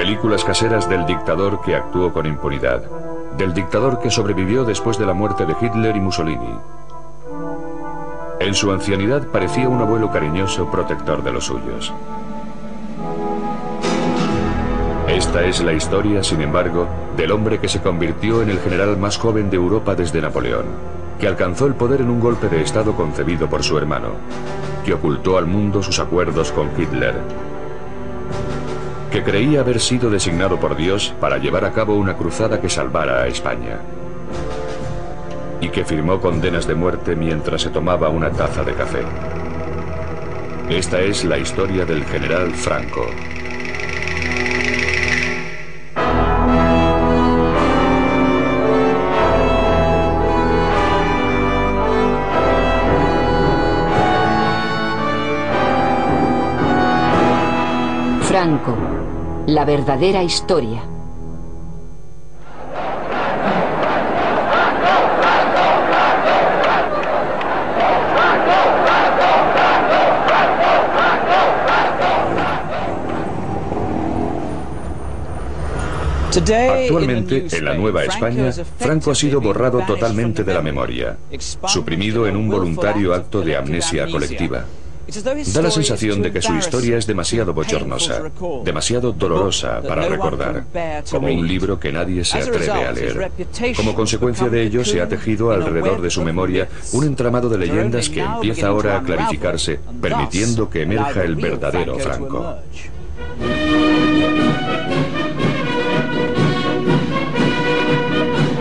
Películas caseras del dictador que actuó con impunidad, del dictador que sobrevivió después de la muerte de Hitler y Mussolini. En su ancianidad parecía un abuelo cariñoso, protector de los suyos. Esta es la historia, sin embargo, del hombre que se convirtió en el general más joven de Europa desde Napoleón, que alcanzó el poder en un golpe de Estado concebido por su hermano, que ocultó al mundo sus acuerdos con Hitler, que creía haber sido designado por Dios para llevar a cabo una cruzada que salvara a España, y que firmó condenas de muerte mientras se tomaba una taza de café. Esta es la historia del general Franco. Franco, la verdadera historia. Actualmente, en la Nueva España, Franco ha sido borrado totalmente de la memoria, suprimido en un voluntario acto de amnesia colectiva. Da la sensación de que su historia es demasiado bochornosa, demasiado dolorosa para recordar, como un libro que nadie se atreve a leer. Como consecuencia de ello, se ha tejido alrededor de su memoria un entramado de leyendas que empieza ahora a clarificarse, permitiendo que emerja el verdadero Franco.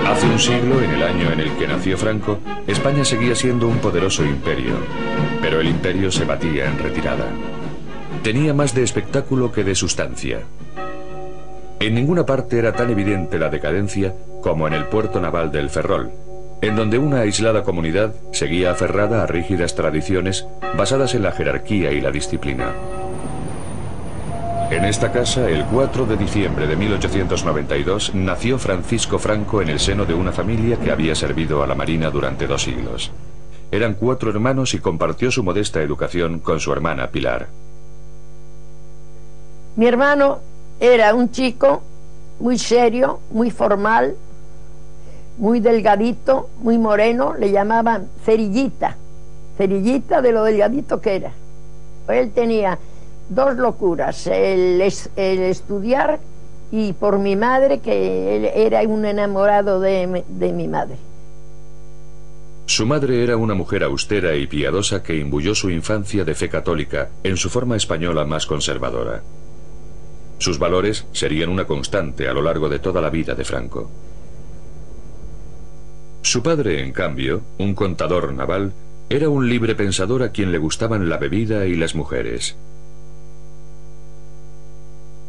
Hace un siglo, en el año en el que nació Franco, España seguía siendo un poderoso imperio, pero el imperio se batía en retirada. Tenía más de espectáculo que de sustancia. En ninguna parte era tan evidente la decadencia como en el puerto naval del Ferrol, en donde una aislada comunidad seguía aferrada a rígidas tradiciones basadas en la jerarquía y la disciplina. En esta casa, el 4 de diciembre de 1892, nació Francisco Franco en el seno de una familia que había servido a la Marina durante 2 siglos. Eran 4 hermanos y compartió su modesta educación con su hermana Pilar. Mi hermano era un chico muy serio, muy formal, muy delgadito, muy moreno, le llamaban cerillita, cerillita de lo delgadito que era. Él tenía 2 locuras, el estudiar y por mi madre, que él era un enamorado de mi madre. Su madre era una mujer austera y piadosa que imbuyó su infancia de fe católica en su forma española más conservadora. Sus valores serían una constante a lo largo de toda la vida de Franco. Su padre, en cambio, un contador naval, era un libre pensador a quien le gustaban la bebida y las mujeres.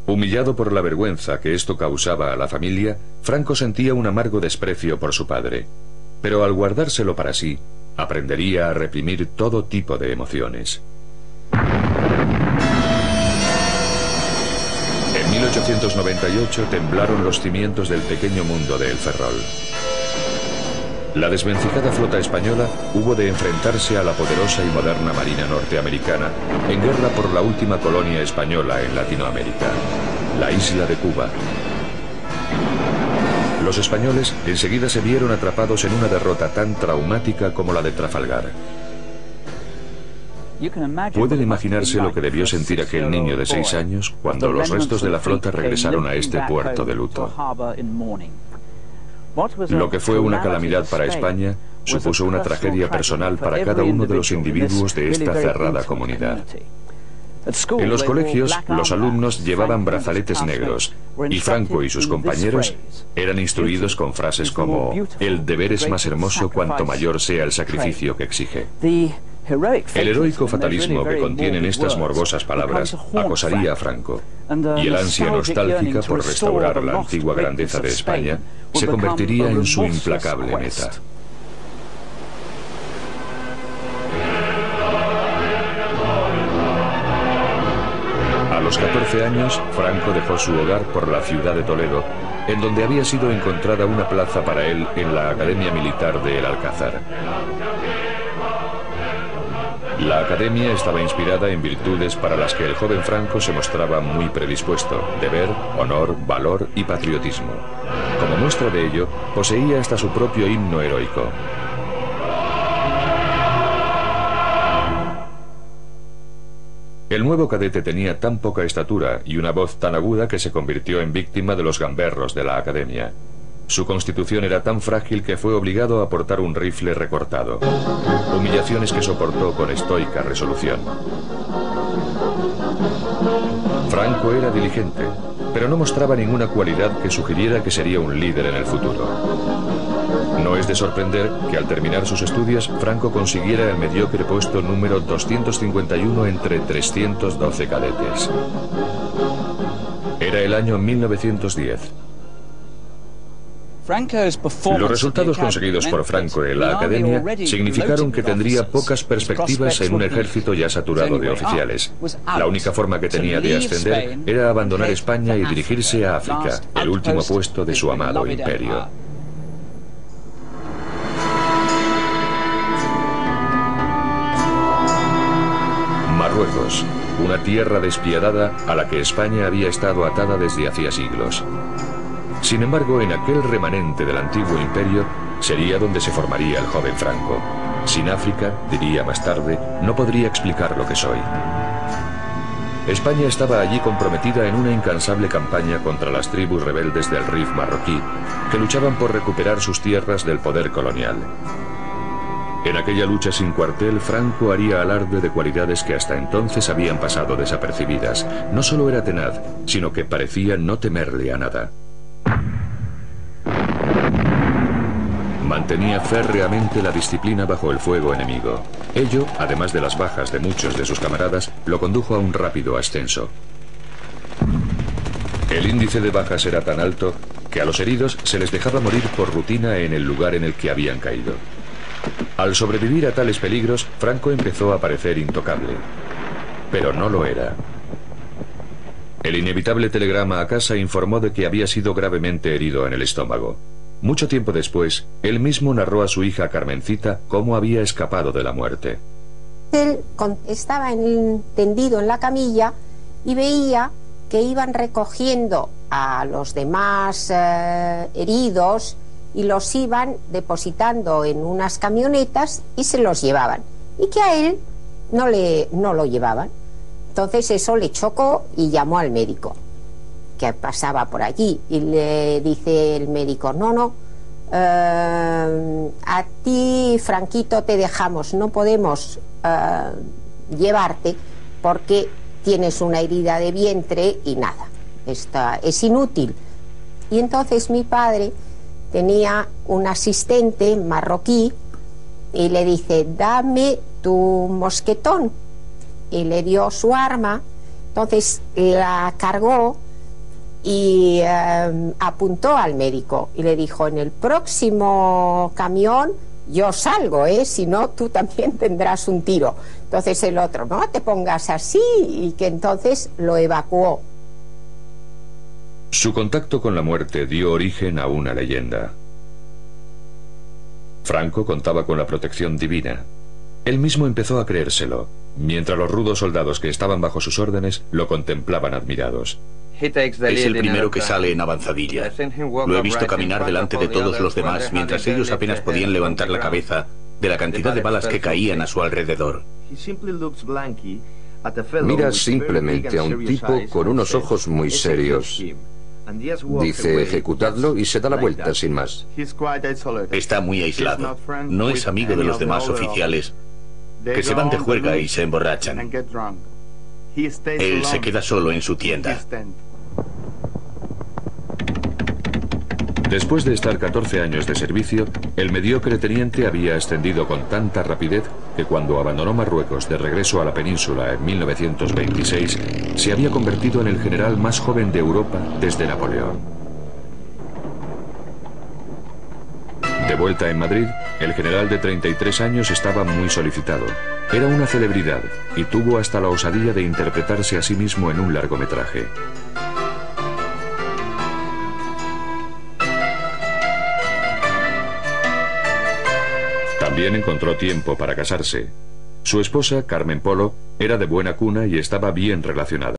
Humillado por la vergüenza que esto causaba a la familia, Franco sentía un amargo desprecio por su padre, pero al guardárselo para sí, aprendería a reprimir todo tipo de emociones. En 1898 temblaron los cimientos del pequeño mundo de El Ferrol. La desvencijada flota española hubo de enfrentarse a la poderosa y moderna marina norteamericana en guerra por la última colonia española en Latinoamérica, la isla de Cuba. Los españoles enseguida se vieron atrapados en una derrota tan traumática como la de Trafalgar. Pueden imaginarse lo que debió sentir aquel niño de 6 años cuando los restos de la flota regresaron a este puerto de luto. Lo que fue una calamidad para España supuso una tragedia personal para cada uno de los individuos de esta cerrada comunidad. En los colegios, los alumnos llevaban brazaletes negros y Franco y sus compañeros eran instruidos con frases como «El deber es más hermoso cuanto mayor sea el sacrificio que exige». El heroico fatalismo que contienen estas morbosas palabras acosaría a Franco, y el ansia nostálgica por restaurar la antigua grandeza de España se convertiría en su implacable meta. A los 14 años, Franco dejó su hogar por la ciudad de Toledo, en donde había sido encontrada una plaza para él en la Academia Militar de El Alcázar. La academia estaba inspirada en virtudes para las que el joven Franco se mostraba muy predispuesto: deber, honor, valor y patriotismo. Como muestra de ello, poseía hasta su propio himno heroico. El nuevo cadete tenía tan poca estatura y una voz tan aguda que se convirtió en víctima de los gamberros de la academia. Su constitución era tan frágil que fue obligado a portar un rifle recortado. Humillaciones que soportó con estoica resolución. Franco era diligente, pero no mostraba ninguna cualidad que sugiriera que sería un líder en el futuro. No es de sorprender que al terminar sus estudios, Franco consiguiera el mediocre puesto número 251 entre 312 cadetes. Era el año 1910. Los resultados conseguidos por Franco en la academia significaron que tendría pocas perspectivas en un ejército ya saturado de oficiales. La única forma que tenía de ascender era abandonar España y dirigirse a África, el último puesto de su amado imperio. Marruecos, una tierra despiadada a la que España había estado atada desde hacía siglos. Sin embargo, en aquel remanente del antiguo imperio sería donde se formaría el joven Franco. Sin África, diría más tarde, no podría explicar lo que soy. España estaba allí comprometida en una incansable campaña contra las tribus rebeldes del Rif marroquí, que luchaban por recuperar sus tierras del poder colonial. En aquella lucha sin cuartel, Franco haría alarde de cualidades que hasta entonces habían pasado desapercibidas. No solo era tenaz, sino que parecía no temerle a nada. Mantenía férreamente la disciplina bajo el fuego enemigo. Ello, además de las bajas de muchos de sus camaradas, lo condujo a un rápido ascenso. El índice de bajas era tan alto que a los heridos se les dejaba morir por rutina en el lugar en el que habían caído. Al sobrevivir a tales peligros, Franco empezó a parecer intocable. Pero no lo era. El inevitable telegrama a casa informó de que había sido gravemente herido en el estómago. Mucho tiempo después, él mismo narró a su hija Carmencita cómo había escapado de la muerte. Él estaba tendido en la camilla y veía que iban recogiendo a los demás heridos y los iban depositando en unas camionetas y se los llevaban. Y que a él no lo llevaban. Entonces eso le chocó y llamó al médico que pasaba por allí y le dice el médico: no, a ti, Franquito, te dejamos, no podemos llevarte porque tienes una herida de vientre y nada, es inútil. Y entonces mi padre tenía un asistente marroquí y le dice: dame tu mosquetón, y le dio su arma. Entonces la cargó y apuntó al médico y le dijo: en el próximo camión yo salgo, si no tú también tendrás un tiro. Entonces el otro: no te pongas así, y que entonces lo evacuó. Su contacto con la muerte dio origen a una leyenda. Franco contaba con la protección divina. Él mismo empezó a creérselo, mientras los rudos soldados que estaban bajo sus órdenes lo contemplaban admirados. Es el primero que sale en avanzadilla. Lo he visto caminar delante de todos los demás mientras ellos apenas podían levantar la cabeza de la cantidad de balas que caían a su alrededor. Mira simplemente a un tipo con unos ojos muy serios. Dice: ejecutadlo, y se da la vuelta sin más. Está muy aislado. No es amigo de los demás oficiales, que se van de juerga y se emborrachan. Él se queda solo en su tienda. Después de estar 14 años de servicio, el mediocre teniente había ascendido con tanta rapidez que cuando abandonó Marruecos de regreso a la península en 1926, se había convertido en el general más joven de Europa desde Napoleón. De vuelta en Madrid, el general de 33 años estaba muy solicitado. Era una celebridad y tuvo hasta la osadía de interpretarse a sí mismo en un largometraje. También encontró tiempo para casarse. Su esposa, Carmen Polo, era de buena cuna y estaba bien relacionada.